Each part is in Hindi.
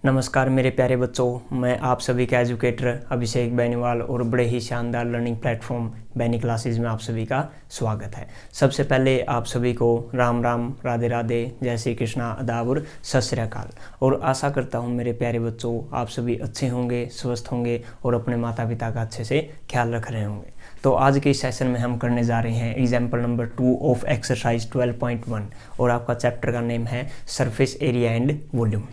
नमस्कार मेरे प्यारे बच्चों, मैं आप सभी का एजुकेटर अभिषेक बेनीवाल और बड़े ही शानदार लर्निंग प्लेटफॉर्म बैनी क्लासेस में आप सभी का स्वागत है। सबसे पहले आप सभी को राम राम, राधे राधे, जय श्री कृष्णा, आदाब और सत श्री अकाल। और आशा करता हूँ मेरे प्यारे बच्चों आप सभी अच्छे होंगे, स्वस्थ होंगे और अपने माता पिता का अच्छे से ख्याल रख रहे होंगे। तो आज के इस सेशन में हम करने जा रहे हैं एग्जाम्पल नंबर 2 ऑफ एक्सरसाइज 12.1 और आपका चैप्टर का नेम है surface area and volume.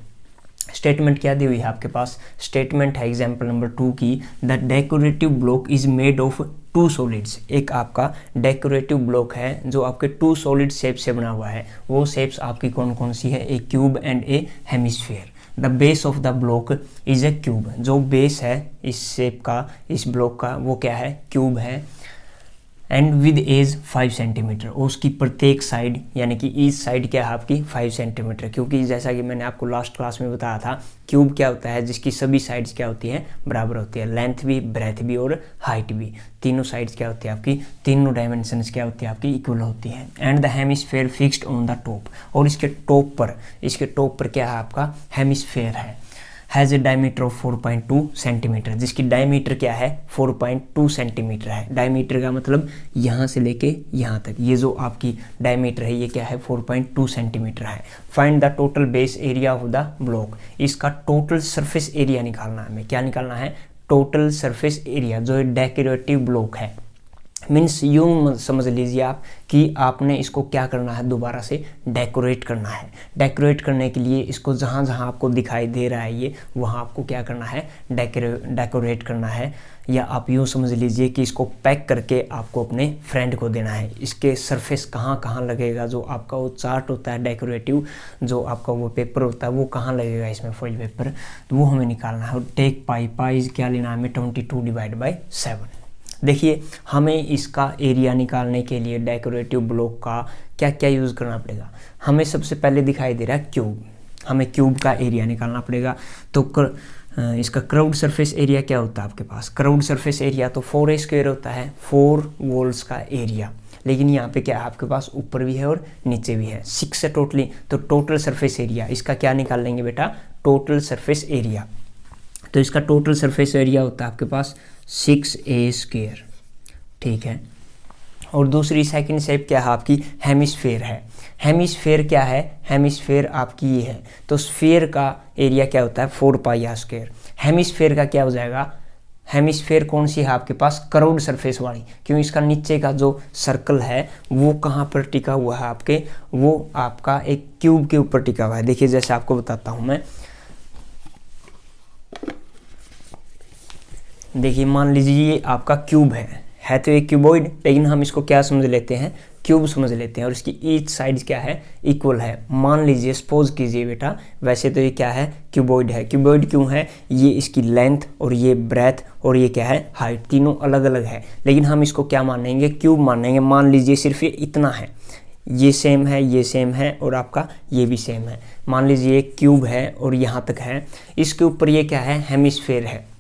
Statement क्या दी हुई है आपके पास? स्टेटमेंट है एग्जाम्पल नंबर 2 की, the decorative block is made of 2 solids. एक आपका डेकोरेटिव ब्लॉक है जो आपके 2 सॉलिड शेप से बना हुआ है। वो शेप्स आपकी कौन कौन सी है? A cube and a hemisphere. The base of the block is a cube. जो बेस है इस शेप का, इस ब्लॉक का, वो क्या है? क्यूब है। एंड विद एज 5 सेंटीमीटर, और उसकी प्रत्येक साइड यानी कि ईच साइड क्या है आपकी 5 सेंटीमीटर। क्योंकि जैसा कि मैंने आपको लास्ट क्लास में बताया था, क्यूब क्या होता है? जिसकी सभी साइड्स क्या होती हैं? बराबर होती है। लेंथ भी, ब्रेथ भी और हाइट भी, तीनों साइड्स क्या होती है आपकी? तीनों डायमेंशंस क्या होती है आपकी? इक्वल होती है। And the hemisphere fixed on the top, और इसके टॉप पर क्या है आपका? हेमिस्फीयर है। Has a diameter of 4.2 centimetre, जिसकी डायमीटर क्या है? 4.2 सेंटीमीटर है। डायमीटर का मतलब यहाँ से लेके यहाँ तक, ये जो आपकी डायमीटर है ये क्या है? 4.2 सेंटीमीटर है। Find the total base area of the block. इसका टोटल सरफेस एरिया निकालना है हमें। क्या निकालना है? Total surface area. जो डेकोरेटिव ब्लॉक है, मीन्स यूँ समझ लीजिए आप कि आपने इसको क्या करना है? दोबारा से डेकोरेट करना है। डेकोरेट करने के लिए इसको जहाँ जहाँ आपको दिखाई दे रहा है ये, वहाँ आपको क्या करना है? डेकोरेट करना है। या आप यूँ समझ लीजिए कि इसको पैक करके आपको अपने फ्रेंड को देना है। इसके सरफेस कहाँ कहाँ लगेगा? जो आपका वो चार्ट होता है डेकोरेटिव, जो आपका वो पेपर होता है, वो कहाँ लगेगा इसमें फॉइल पेपर, तो वो हमें निकालना है। और टेक पाई क्या लेना है हमें? 22/7। देखिए, हमें इसका एरिया निकालने के लिए डेकोरेटिव ब्लॉक का क्या क्या यूज़ करना पड़ेगा? हमें सबसे पहले दिखाई दे रहा है क्यूब, हमें क्यूब का एरिया निकालना पड़ेगा। तो इसका क्राउड सरफेस एरिया क्या होता है आपके पास? क्राउड सरफेस एरिया तो 4a² होता है, 4 वॉल्स का एरिया। लेकिन यहाँ पे क्या है आपके पास? ऊपर भी है और नीचे भी है, 6 है टोटली। तो टोटल सरफेस एरिया इसका क्या निकाल लेंगे बेटा? Total surface area. तो इसका टोटल सरफेस एरिया होता है आपके पास 6a², ठीक है। और दूसरी सेकंड शेप क्या है आपकी? हेमिस्फीयर है। हेमिस्फीयर क्या है? हेमिस्फीयर आपकी ये है। तो स्फीयर का एरिया क्या होता है? 4πr²। हेमिस्फीयर का क्या हो जाएगा? हेमिस्फीयर कौन सी है आपके पास? क्राउड सरफेस वाली। क्यों? इसका नीचे का जो सर्कल है वो कहाँ पर टिका हुआ है आपके? वो आपका एक क्यूब के ऊपर टिका हुआ है। देखिए, जैसे आपको बताता हूँ मैं। देखिए, मान लीजिए ये आपका क्यूब है तो एक क्यूबॉइड, लेकिन हम इसको क्या समझ लेते हैं? क्यूब समझ लेते हैं। और इसकी ईच साइड क्या है? इक्वल है। मान लीजिए, सपोज कीजिए बेटा, वैसे तो ये क्या है? क्यूबॉइड है। क्यूबॉइड क्यों है? ये इसकी लेंथ और ये ब्रेथ और ये क्या है? हाइट, तीनों अलग अलग है। लेकिन हम इसको क्या मानेंगे? क्यूब मानेंगे। मान लीजिए सिर्फ ये इतना है, ये सेम है, ये सेम है और आपका ये भी सेम है। मान लीजिए एक क्यूब है और यहाँ तक है। इसके ऊपर ये क्या है? हेमिस्फीयर है।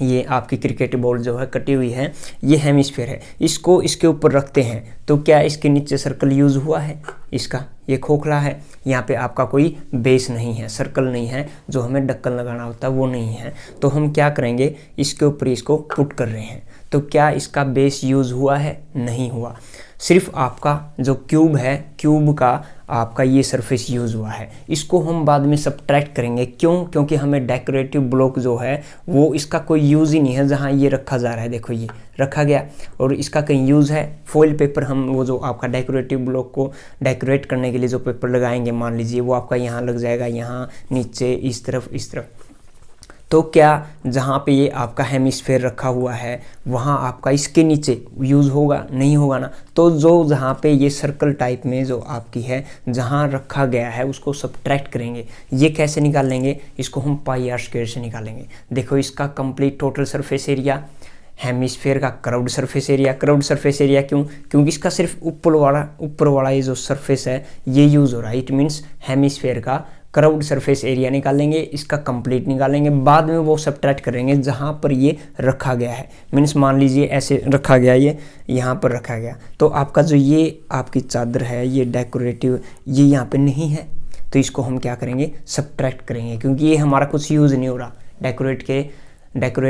ये आपकी क्रिकेट बॉल जो है कटी हुई है, ये हेमिस्फीयर है। इसको इसके ऊपर रखते हैं तो क्या इसके नीचे सर्कल यूज़ हुआ है? इसका ये खोखला है, यहाँ पे आपका कोई बेस नहीं है, सर्कल नहीं है, जो हमें ढक्कन लगाना होता है वो नहीं है। तो हम क्या करेंगे? इसके ऊपर इसको पुट कर रहे हैं। तो क्या इसका बेस यूज़ हुआ है? नहीं हुआ। सिर्फ आपका जो क्यूब है, क्यूब का आपका ये सरफेस यूज़ हुआ है। इसको हम बाद में सब्ट्रैक्ट करेंगे। क्यों? क्योंकि हमें डेकोरेटिव ब्लॉक जो है वो इसका कोई यूज़ ही नहीं है। जहाँ ये रखा जा रहा है, देखो ये रखा गया और इसका कहीं यूज़ है? फॉइल पेपर, हम वो जो आपका डेकोरेटिव ब्लॉक को डेकोरेट करने के लिए जो पेपर लगाएंगे, मान लीजिए वो आपका यहाँ लग जाएगा, यहाँ नीचे, इस तरफ, इस तरफ। तो क्या जहाँ पे ये आपका हेमिस्फीयर रखा हुआ है वहाँ आपका इसके नीचे यूज़ होगा? नहीं होगा ना। तो जो जहाँ पे ये सर्कल टाइप में जो आपकी है, जहाँ रखा गया है, उसको सब्ट्रैक्ट करेंगे। ये कैसे निकाल लेंगे? इसको हम πr² से निकालेंगे। देखो, इसका complete total surface area, hemisphere का curved surface area. Curved surface area क्यों? क्योंकि इसका सिर्फ ऊपर वाला ये जो सरफेस है ये यूज़ हो रहा है। इट मीन्स हेमिस्फीयर का क्राउड सरफेस एरिया निकालेंगे, इसका कंप्लीट निकालेंगे, बाद में वो सब्ट्रैक्ट करेंगे जहाँ पर ये रखा गया है। मीन्स मान लीजिए ऐसे रखा गया, ये यहाँ पर रखा गया, तो आपका जो ये आपकी चादर है, ये डेकोरेटिव, ये यहाँ पे नहीं है, तो इसको हम क्या करेंगे, सब्ट्रैक्ट करेंगे, क्योंकि ये हमारा कुछ यूज़ नहीं हो रहा, डेकोरेट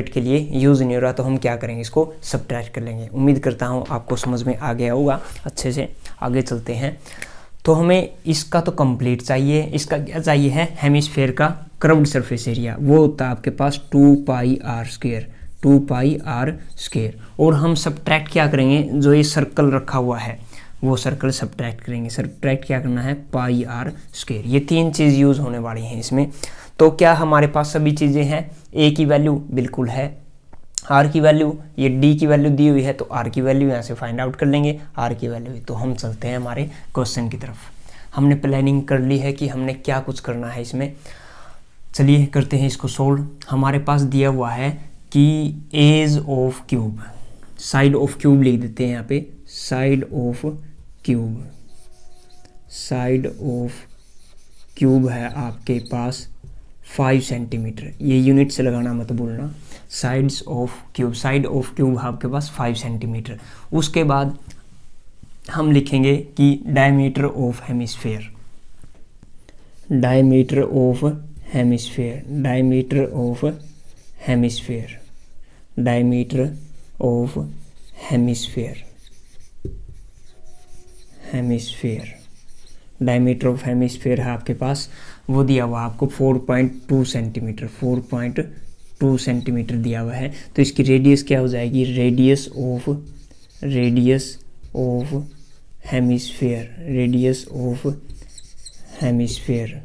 के लिए यूज़ नहीं हो रहा, तो हम क्या करेंगे, इसको सब्ट्रैक्ट कर लेंगे। उम्मीद करता हूँ आपको समझ में आ गया होगा अच्छे से। आगे चलते हैं। तो हमें इसका तो कंप्लीट चाहिए, इसका क्या चाहिए है, हेमिस्फेयर का कर्व्ड सरफेस एरिया, वो होता है आपके पास 2πr², 2πr²। और हम सब्ट्रैक्ट क्या करेंगे, जो ये सर्कल रखा हुआ है वो सर्कल सब्ट्रैक्ट करेंगे। सब्ट्रैक्ट क्या करना है, πr²। ये 3 चीज़ यूज़ होने वाली हैं इसमें। तो क्या हमारे पास सभी चीज़ें हैं, ए की वैल्यू बिल्कुल है, आर की वैल्यू, ये डी की वैल्यू दी हुई है, तो आर की वैल्यू यहाँ से फाइंड आउट कर लेंगे, आर की वैल्यू। तो हम चलते हैं हमारे क्वेश्चन की तरफ। हमने प्लानिंग कर ली है कि हमने क्या कुछ करना है इसमें। चलिए करते हैं इसको सोल्व। हमारे पास दिया हुआ है कि edge of cube, side of cube लिख देते हैं यहाँ पे, side of cube, side of cube है आपके पास 5 सेंटीमीटर। ये यूनिट से लगाना मत भूलना, sides of cube, side of cube आपके पास 5 सेंटीमीटर। उसके बाद हम लिखेंगे कि diameter of hemisphere, diameter of hemisphere, diameter of hemisphere, diameter of hemisphere, hemisphere, diameter of hemisphere है आपके पास, वो दिया हुआ आपको 4.2 सेंटीमीटर, 4.2 सेंटीमीटर दिया हुआ है। तो इसकी रेडियस क्या हो जाएगी, radius of hemisphere, radius of hemisphere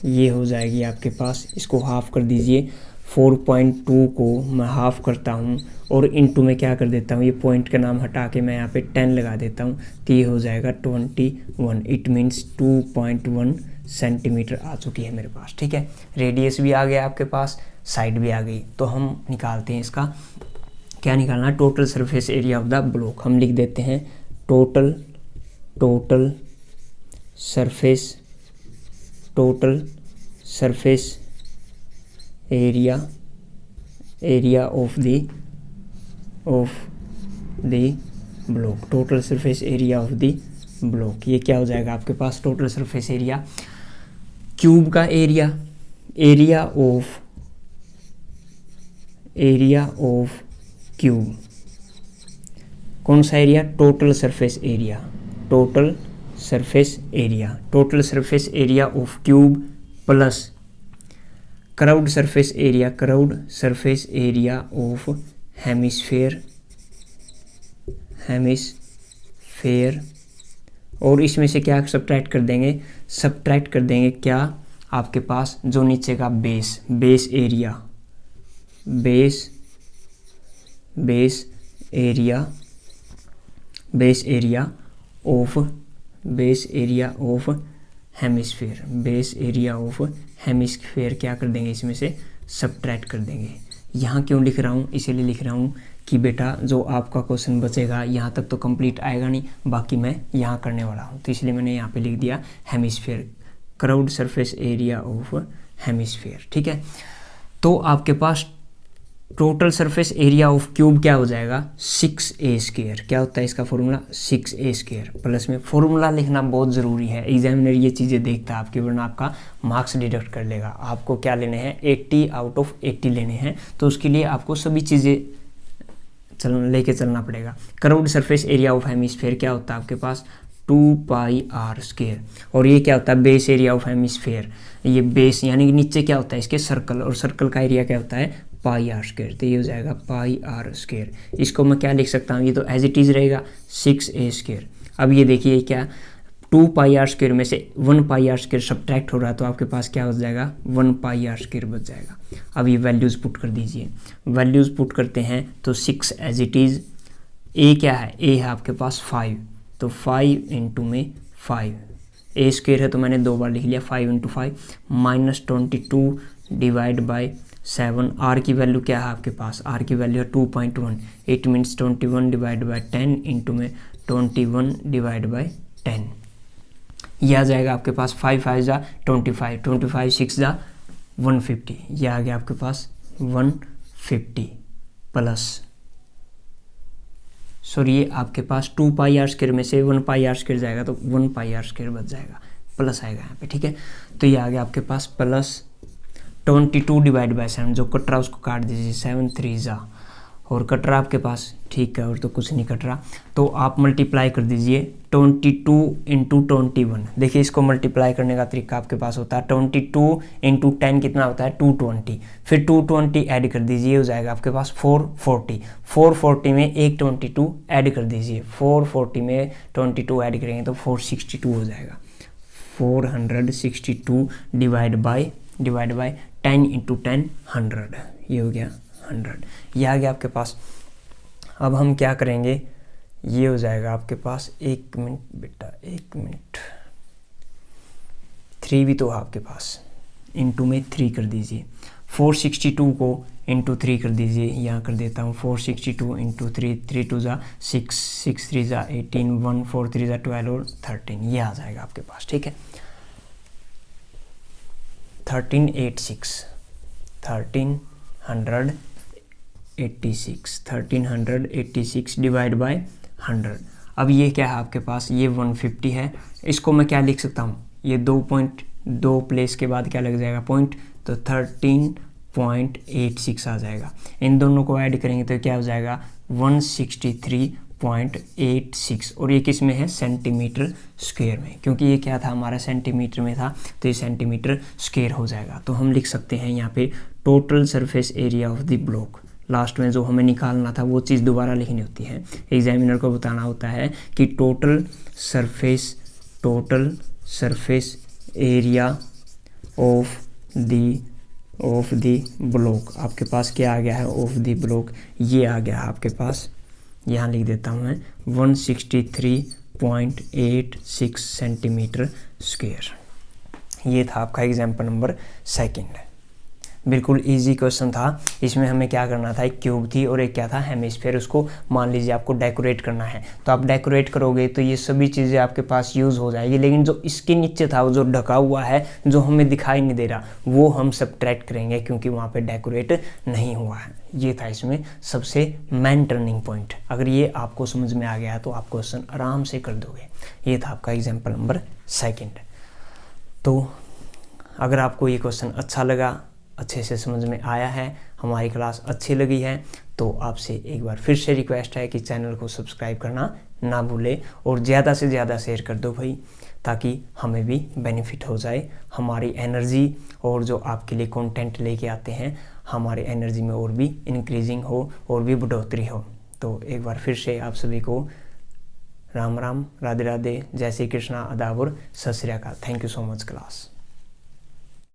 ये हो जाएगी आपके पास। इसको हाफ कर दीजिए, 4.2 को मैं हाफ करता हूँ और इनटू में क्या कर देता हूँ, ये पॉइंट का नाम हटा के मैं यहाँ पे 10 लगा देता हूँ, तो ये हो जाएगा 21। इट मीन्स 2.1 सेंटीमीटर आ चुकी है मेरे पास। ठीक है, रेडियस भी आ गया आपके पास, साइड भी आ गई। तो हम निकालते हैं इसका, क्या निकालना, total surface area of the block. हम लिख देते हैं total surface area of the block, total surface area of the block. ये क्या हो जाएगा आपके पास, टोटल सरफेस एरिया, क्यूब का एरिया, एरिया ऑफ क्यूब, कौन सा area, total surface area, total surface area of cube plus curved surface area of hemisphere, और इसमें से क्या सब्ट्रैक्ट कर देंगे, क्या आपके पास जो नीचे का बेस एरिया ऑफ हेमिस्फेयर, क्या कर देंगे, इसमें से सब्ट्रैक्ट कर देंगे। यहाँ क्यों लिख रहा हूँ, इसीलिए लिख रहा हूँ कि बेटा जो आपका क्वेश्चन बचेगा यहाँ तक तो कंप्लीट आएगा नहीं, बाकी मैं यहाँ करने वाला हूँ, तो इसलिए मैंने यहाँ पे लिख दिया hemisphere, curved surface area of hemisphere. ठीक है, तो आपके पास total surface area of cube क्या हो जाएगा, 6a²। क्या होता है इसका फॉर्मूला, 6a²। प्लस में फॉर्मूला लिखना बहुत ज़रूरी है, एग्जामिनर ये चीज़ें देखता है आपके, वरना आपका मार्क्स डिडक्ट कर लेगा। आपको क्या लेने हैं, 80 आउट ऑफ 80 लेने हैं, तो उसके लिए आपको सभी चीज़ें लेके चलना पड़ेगा। Curved surface area of hemisphere क्या होता है आपके पास, 2πr²। और ये क्या होता है, बेस एरिया ऑफ हेमिस्फेयर, ये बेस यानी कि नीचे क्या होता है इसके, सर्कल, और सर्कल का एरिया क्या होता है, πr²। तो ये हो जाएगा πr²। इसको मैं क्या लिख सकता हूँ, ये तो एज इट इज़ रहेगा 6a²। अब ये देखिए क्या, 2πr² में से 1πr² सब्ट्रैक्ट हो रहा है, तो आपके पास क्या हो जाएगा, 1πr² बच जाएगा। अब ये वैल्यूज़ पुट कर दीजिए, वैल्यूज़ पुट करते हैं तो 6 एज इट इज़, ए क्या है, ए है आपके पास 5, तो 5 इंटू में 5, a² है तो मैंने 2 बार लिख लिया, 5 इंटू 5 -22 डिवाइड बाई 7। आर की वैल्यू क्या है आपके पास, आर की वैल्यू है 2.1, it means 21 divide by 10 into में 21 डिवाइड बाई 10। यह आ जाएगा आपके पास 5 5 जा 25, 25 6 जा 150, यह आ गया आपके पास 150 प्लस, सॉरी ये आपके पास 2πr² में से 1πr² जाएगा तो 1πr² बच जाएगा। प्लस आएगा यहाँ पे, ठीक है। तो ये आ गया आपके पास प्लस 22 डिवाइड बाई 7, जो कट रहा उसको काट दीजिए, 7 3 जा, और कट रहा आपके पास, ठीक है, और तो कुछ नहीं कट रहा, तो आप मल्टीप्लाई कर दीजिए 22 इंटू 21। देखिए इसको मल्टीप्लाई करने का तरीका आपके पास होता है 22 इंटू 10 कितना होता है 220, फिर 220 ऐड कर दीजिए, हो जाएगा आपके पास 440। 440 में एक 22 ऐड कर दीजिए, 440 में 22 ऐड करेंगे तो 462 हो जाएगा। 462 डिवाइड बाई 10 इंटू 10 100, ये हो गया 100, ये आ गया आपके पास। अब हम क्या करेंगे, ये हो जाएगा आपके पास, 1 मिनट बेटा 1 मिनट, 3 भी तो है आपके पास, इंटू में 3 कर दीजिए, 462 को इंटू 3 कर दीजिए, यहाँ कर देता हूँ 462 इंटू 3, 3 2 जा 6, 6 3 जा 18, 1 4 3 जा 12 और 13, ये आ जाएगा आपके पास, ठीक है। 1386 डिवाइड बाय 100। अब ये क्या है आपके पास, ये 150 है, इसको मैं क्या लिख सकता हूँ, ये 2 प्लेस के बाद क्या लग जाएगा पॉइंट, तो 13.86 आ जाएगा। इन दोनों को ऐड करेंगे तो क्या हो जाएगा 163.86, और ये किस में है, सेंटीमीटर स्क्वायर में, क्योंकि ये क्या था हमारा सेंटीमीटर में था, तो ये सेंटीमीटर स्क्वायर हो जाएगा। तो हम लिख सकते हैं यहाँ पे total surface area of the block, last में जो हमें निकालना था वो चीज़ दोबारा लिखनी होती है, एग्जामिनर को बताना होता है कि total surface area of the block, आपके पास क्या आ गया है, ऑफ द ब्लॉक, ये आ गया है आपके पास, यहाँ लिख देता हूँ मैं 163.86 सेंटीमीटर स्क्वायर। ये था आपका एग्जाम्पल नंबर 2। बिल्कुल इजी क्वेश्चन था। इसमें हमें क्या करना था, एक क्यूब थी और एक क्या था, हेमिस्फीयर, उसको मान लीजिए आपको डेकोरेट करना है, तो आप डेकोरेट करोगे तो ये सभी चीज़ें आपके पास यूज़ हो जाएगी, लेकिन जो इसके नीचे था, वो जो ढका हुआ है, जो हमें दिखाई नहीं दे रहा, वो हम सबट्रैक्ट करेंगे क्योंकि वहाँ पे डेकोरेट नहीं हुआ है। ये था इसमें सबसे मेन टर्निंग पॉइंट। अगर ये आपको समझ में आ गया तो आप क्वेश्चन आराम से कर दोगे। ये था आपका एग्जाम्पल नंबर 2। तो अगर आपको ये क्वेश्चन अच्छा लगा, अच्छे से समझ में आया है, हमारी क्लास अच्छी लगी है, तो आपसे एक बार फिर से रिक्वेस्ट है कि चैनल को सब्सक्राइब करना ना भूले और ज़्यादा से ज़्यादा शेयर कर दो भाई, ताकि हमें भी बेनिफिट हो जाए। हमारी एनर्जी और जो आपके लिए कंटेंट लेके आते हैं, हमारी एनर्जी में और भी इंक्रीजिंग हो और भी बढ़ोतरी हो। तो एक बार फिर से आप सभी को राम राम, राधे राधे, जय श्री कृष्णा, आदाब और सत श्री अकाल। Thank you so much class.